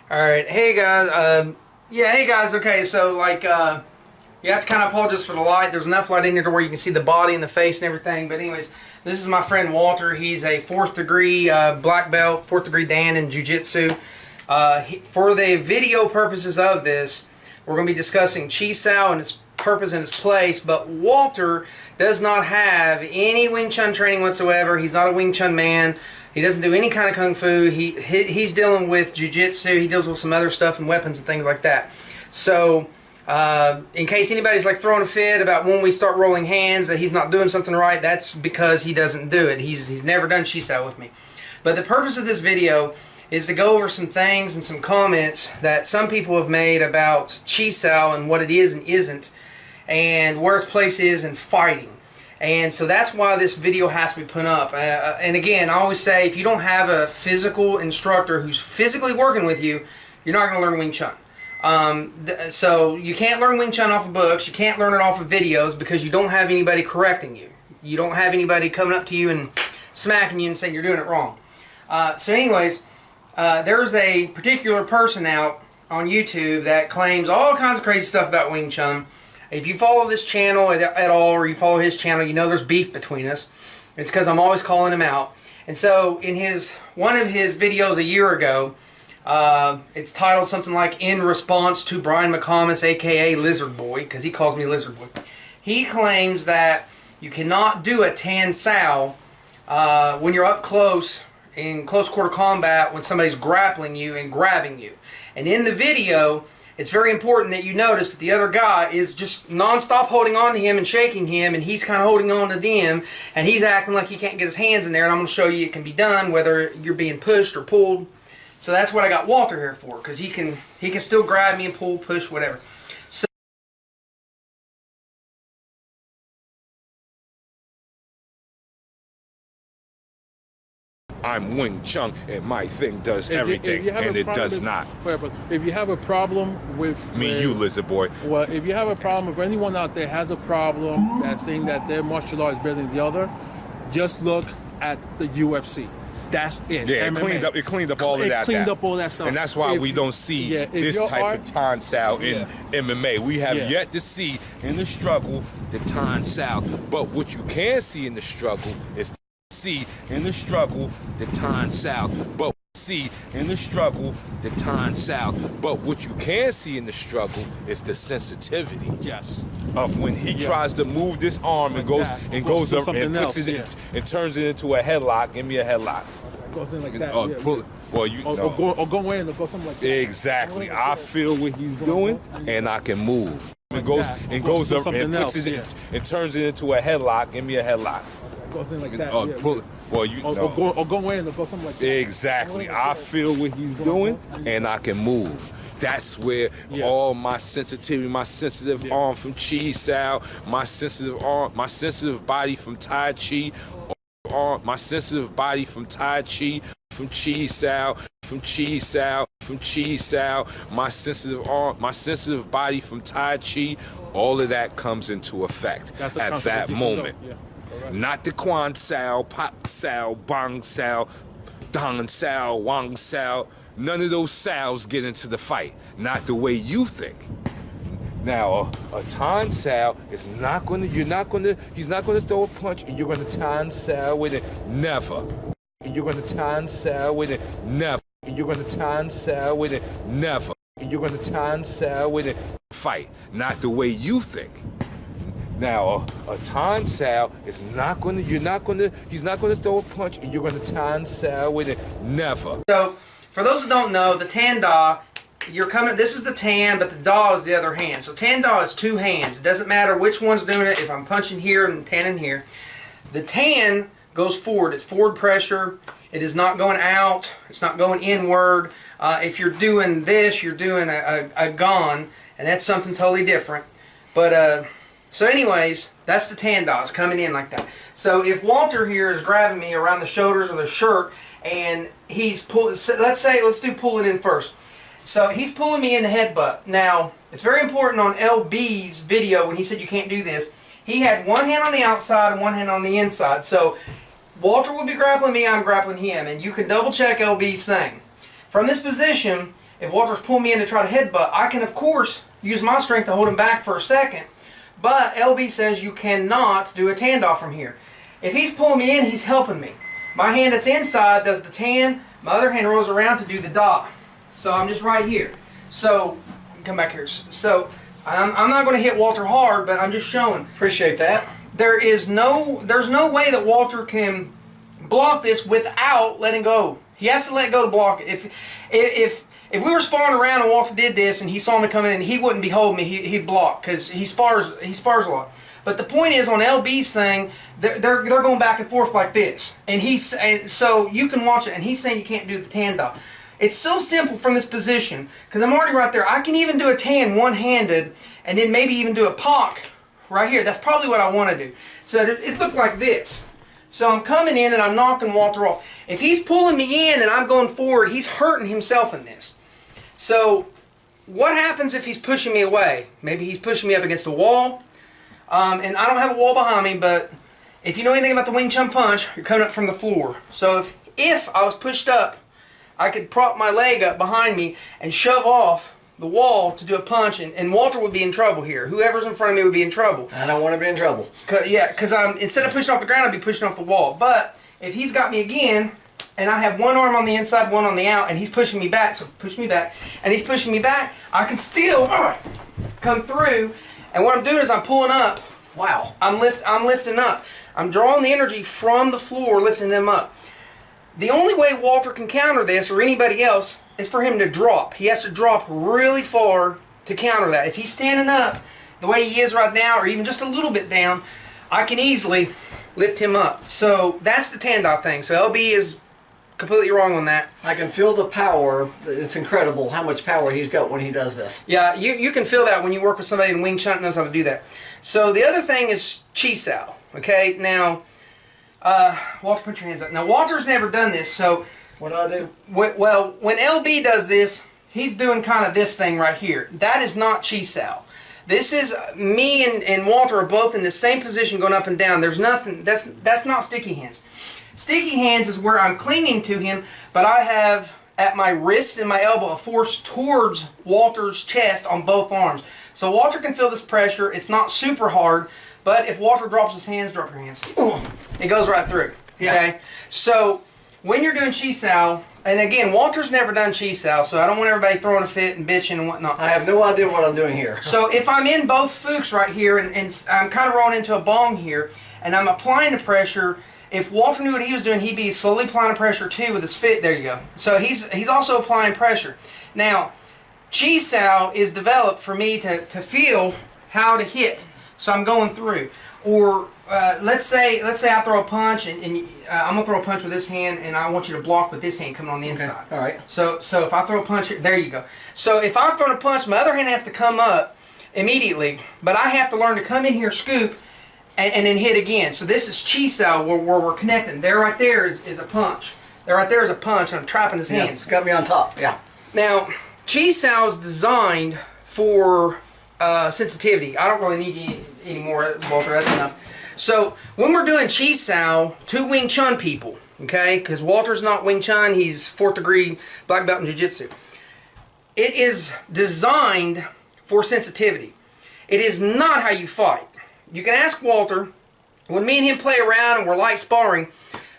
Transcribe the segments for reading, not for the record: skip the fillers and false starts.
Alright, hey guys, hey guys, okay, so you have to kind of apologize for the light. There's enough light in here to where you can see the body and the face and everything, but anyways, this is my friend Walter. He's a 4th degree black belt, 4th degree Dan in Jiu-Jitsu. For the video purposes of this, we're going to be discussing Chi Sao and its purpose and its place, but Walter does not have any Wing Chun training whatsoever. He's not a Wing Chun man. He doesn't do any kind of Kung Fu. He's dealing with Jiu-Jitsu. He deals with some other stuff and weapons and things like that. So, in case anybody's like throwing a fit about when we start rolling hands that he's not doing something right, that's because he doesn't do it. He's never done Chi Sao with me. But the purpose of this video is to go over some things and some comments that some people have made about Chi Sao and what it is and isn't, and where its place is in fighting. And so that's why this video has to be put up. And again, I always say, if you don't have a physical instructor who's physically working with you, you're not going to learn Wing Chun. So you can't learn Wing Chun off of books, you can't learn it off of videos, because you don't have anybody correcting you. You don't have anybody coming up to you and smacking you and saying you're doing it wrong. So anyways, there's a particular person out on YouTube that claims all kinds of crazy stuff about Wing Chun. If you follow this channel at all, or you follow his channel, you know there's beef between us. It's because I'm always calling him out. And so in one of his videos a year ago, it's titled something like "In Response to Brian McComas, aka Lizard Boy," because he calls me Lizard Boy. He claims that you cannot do a Tan Sao when you're up close in close quarter combat when somebody's grappling you and grabbing you. And in the video, it's very important that you notice that the other guy is just non-stop holding on to him and shaking him, and he's kind of holding on to them, and he's acting like he can't get his hands in there, and I'm going to show you it can be done whether you're being pushed or pulled. So that's what I got Walter here for, because he can still grab me and pull, push, whatever. So I'm Wing Chun and my thing does everything, and it does not. If you have a problem with you Lizard Boy. Well, if you have a problem, if anyone out there has a problem that's saying that their martial art is better than the other, just look at the UFC. That's it. Yeah, it cleaned up all of that. Up all that stuff. And that's why we don't see this type of Tan Sao in MMA. We have yet to see in the struggle the Tan Sao. But what you can see in the struggle is the Tan Sao. But what you can see in the struggle is the sensitivity. Yes. Of when he tries to move this arm and goes up and puts it and turns it into a headlock. Give me a headlock. Goes in like that. Pull it. Well, or go in or go something like that. Exactly. I feel what he's doing, and I can move. It goes up and puts it and turns it into a headlock. Give me a headlock. Goes in like that. Pull it. Well, or go in or go something like that. Exactly. I feel what he's doing, and I can move. That's where all my sensitivity, my sensitive arm from Chi Sao, my sensitive body from Tai Chi, my sensitive body from Tai Chi, from Chi Sao, my sensitive body from Tai Chi, all of that comes into effect at that moment. Not the Quan Sao, Pak Sao, Bang Sao, Dong Sao, Wang Sao. None of those Saos get into the fight. Not the way you think. Now, a Tan Sao is he's not gonna throw a punch and you're gonna Tan Sao with it. Never. And you're gonna Tan Sao with it. Never. And you're gonna Tan Sao with it. Never. And you're gonna Tan Sao with it. Fight. Not the way you think. Now, a Tan Sao is he's not gonna throw a punch and you're gonna Tan Sao with it. Never. So, for those who don't know, the Tan Da, this is the Tan, but the Da is the other hand. So Tan Da is two hands. It doesn't matter which one's doing it, if I'm punching here and tanning here. The Tan goes forward. It's forward pressure. It is not going out. It's not going inward. If you're doing this, you're doing a Gon, and that's something totally different. But, so anyways, that's the Tan Da. It's coming in like that. So if Walter here is grabbing me around the shoulders of the shirt, and he's pulling, let's do pulling in first. So he's pulling me in the headbutt. Now, it's very important on LB's video when he said you can't do this. He had one hand on the outside and one hand on the inside. So Walter will be grappling me, I'm grappling him. And you can double check LB's thing. From this position, if Walter's pulling me in to try to headbutt, I can, of course, use my strength to hold him back for a second. But LB says you cannot do a tandoff from here. If he's pulling me in, he's helping me. My hand that's inside does the tan. My other hand rolls around to do the da. So I'm just right here. So, come back here. So, I'm not going to hit Walter hard, but I'm just showing. Appreciate that. There's no way that Walter can block this without letting go. He has to let go to block it. If we were sparring around and Walter did this and he saw me coming in, he wouldn't be holding me. He'd block because he spars a lot. But the point is, on LB's thing, they're going back and forth like this, and so you can watch it. And he's saying you can't do the tan dog. It's so simple from this position because I'm already right there. I can even do a tan one-handed, and then maybe even do a pock right here. That's probably what I want to do. So it looked like this. So I'm coming in and I'm knocking Walter off. If he's pulling me in and I'm going forward, he's hurting himself in this. So what happens if he's pushing me away? Maybe he's pushing me up against a wall. And I don't have a wall behind me, but if you know anything about the Wing Chun punch, you're coming up from the floor. So if I was pushed up, I could prop my leg up behind me and shove off the wall to do a punch, and Walter would be in trouble here. Whoever's in front of me would be in trouble. I don't want to be in trouble. Because instead of pushing off the ground, I'd be pushing off the wall. But if he's got me again, and I have one arm on the inside, one on the out, and he's pushing me back, so push me back, and he's pushing me back, I can still come through. And what I'm doing is I'm pulling up. Wow. I'm lifting up. I'm drawing the energy from the floor, lifting them up. The only way Walter can counter this, or anybody else, is for him to drop. He has to drop really far to counter that. If he's standing up the way he is right now, or even just a little bit down, I can easily lift him up. So that's the Tandai thing. So LB is completely wrong on that. I can feel the power. It's incredible how much power he's got when he does this. Yeah, you can feel that when you work with somebody in Wing Chun that knows how to do that. So the other thing is Chi Sao. Okay, now, Walter, put your hands up. Now, Walter's never done this, so... What do I do? Well, when LB does this, he's doing kind of this thing right here. That is not Chi Sao. This is me and Walter are both in the same position going up and down. There's nothing, that's not sticky hands. Sticky hands is where I'm clinging to him, but I have at my wrist and my elbow a force towards Walter's chest on both arms. So Walter can feel this pressure. It's not super hard, but if Walter drops his hands, drop your hands. It goes right through. Okay? Yeah. So when you're doing Chi Sao, and again, Walter's never done Chi Sao, so I don't want everybody throwing a fit and bitching and whatnot. I have no idea what I'm doing here. So if I'm in both fuks right here, and I'm kind of rolling into a bong here, and I'm applying the pressure, if Walter knew what he was doing, he'd be slowly applying the pressure too with his fit. There you go. So he's also applying pressure. Now, Chi Sao is developed for me to feel how to hit. So I'm going through. Or let's say I throw a punch, and I'm gonna throw a punch with this hand, and I want you to block with this hand coming on the inside. All right. So if I throw a punch here, there you go. So if I've thrown a punch, my other hand has to come up immediately, but I have to learn to come in here, scoop, and then hit again. So this is Chi Sao where we're connecting. There right there is a punch. There right there is a punch, and I'm trapping his hands. It's got me on top. Yeah. Now, Chi Sao is designed for sensitivity. I don't really need any more, Walter. That's enough. So when we're doing Chi Sao to Wing Chun people, okay, because Walter's not Wing Chun, he's 4th degree black belt in Jiu-Jitsu. It is designed for sensitivity. It is not how you fight. You can ask Walter, when me and him play around and we're light sparring,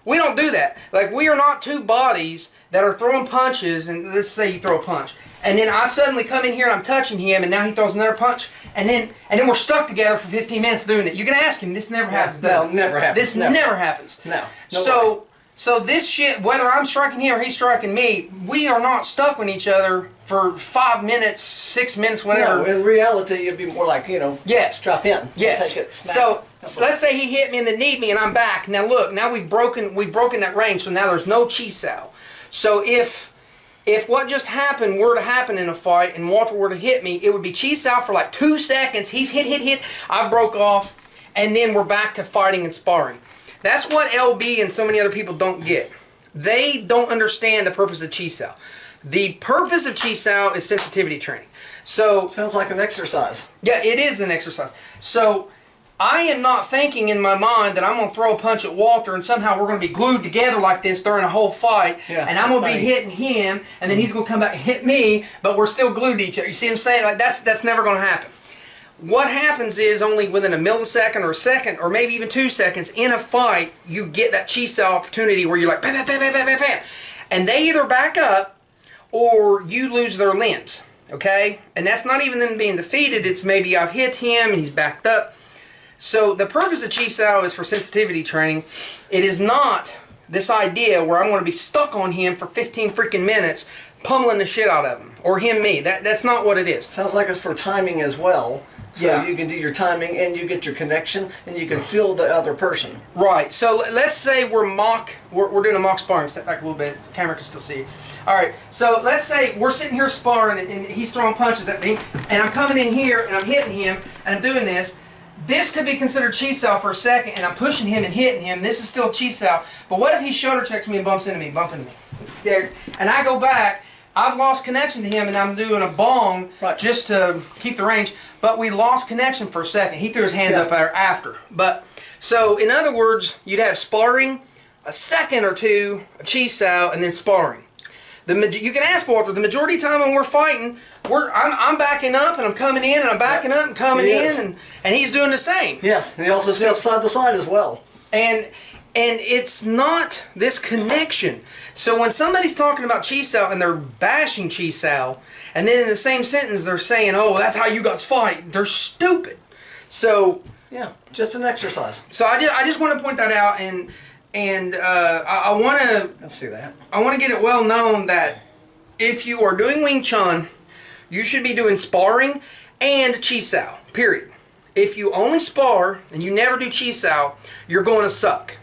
we don't do that. Like, we are not two bodies that are throwing punches, and let's say you throw a punch, and then I suddenly come in here and I'm touching him, and now he throws another punch, and then we're stuck together for 15 minutes doing it. You can ask him. This never happens, does it? No, never happens. This never happens. No. So this shit, whether I'm striking him or he's striking me, we are not stuck on each other for 5 minutes, 6 minutes, whatever. No, in reality, it'd be more like, yes. drop in. Yes. Take it, So let's say he hit me and then kneed me and I'm back. Now look, now we've broken that range, so now there's no Chi Sao. So if what just happened were to happen in a fight and Walter were to hit me, it would be Chi Sao for like 2 seconds. He's hit, I broke off, and then we're back to fighting and sparring. That's what LB and so many other people don't get. They don't understand the purpose of Chi Sao. The purpose of Chi Sao is sensitivity training. So sounds like an exercise. yeah, it is an exercise. So I am not thinking in my mind that I'm going to throw a punch at Walter and somehow we're going to be glued together like this during a whole fight. Yeah, and I'm going to be hitting him, and then he's going to come back and hit me, but we're still glued to each other. You see what I'm saying? Like that's never going to happen. What happens is only within a millisecond or a second or maybe even 2 seconds in a fight, you get that Chi Sao opportunity where you're like, bam, bam, bam, bam, bam, bam, and they either back up or you lose their limbs, okay? And that's not even them being defeated. It's maybe I've hit him and he's backed up. So the purpose of Chi Sao is for sensitivity training. It is not this idea where I'm going to be stuck on him for 15 freaking minutes pummeling the shit out of him. Or him, me. That's not what it is. Sounds like it's for timing as well. So Yeah. you can do your timing and you get your connection and you can feel the other person. Right. So let's say we're doing a mock sparring. Step back a little bit. The camera can still see. All right. So let's say we're sitting here sparring and he's throwing punches at me, and I'm coming in here and I'm hitting him and I'm doing this. This could be considered Chi Sao for a second, and I'm pushing him and hitting him. This is still Chi Sao. But what if he shoulder checks me and bumps into me, bumping me? There, and I go back. I've lost connection to him, and I'm doing a bong just to keep the range. But we lost connection for a second. He threw his hands up there after. But so, in other words, you'd have sparring, a second or two of Chi Sao, and then sparring. You can ask Walter. The majority of the time when we're fighting, I'm backing up and I'm coming in and I'm backing up and coming in, and he's doing the same. Yes, and he also steps side to side as well. And it's not this connection. So when somebody's talking about Chi Sao and they're bashing Chi Sao, and then in the same sentence they're saying, "Oh, that's how you guys fight," they're stupid. So yeah, just an exercise. So I just want to point that out, and I want to. Let's see that. I want to get it well known that if you are doing Wing Chun, you should be doing sparring and Chi Sao. Period. If you only spar and you never do Chi Sao, you're going to suck.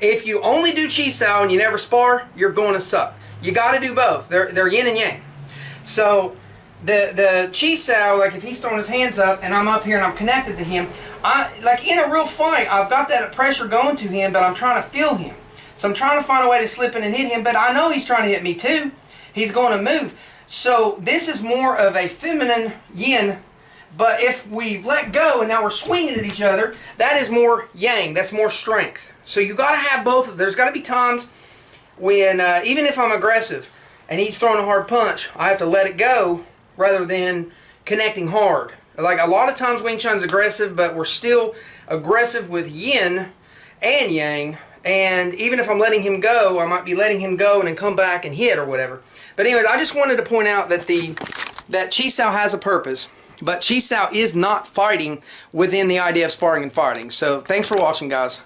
If you only do Chi Sao and you never spar, you're going to suck. You got to do both. They're yin and yang. So the Chi Sao, like if he's throwing his hands up and I'm up here and I'm connected to him, like in a real fight, I've got that pressure going to him, but I'm trying to feel him. So I'm trying to find a way to slip in and hit him, but I know he's trying to hit me too. He's going to move. So this is more of a feminine yin. But if we've let go and now we're swinging at each other, that is more yang. That's more strength. So you got to have both. There's got to be times when, even if I'm aggressive and he's throwing a hard punch, I have to let it go rather than connecting hard. Like a lot of times Wing Chun's aggressive, but we're still aggressive with yin and yang. And even if I'm letting him go, I might be letting him go and then come back and hit or whatever. But anyways, I just wanted to point out that that Chi Sao has a purpose. But Chi Sao is not fighting within the idea of sparring and fighting. So thanks for watching, guys.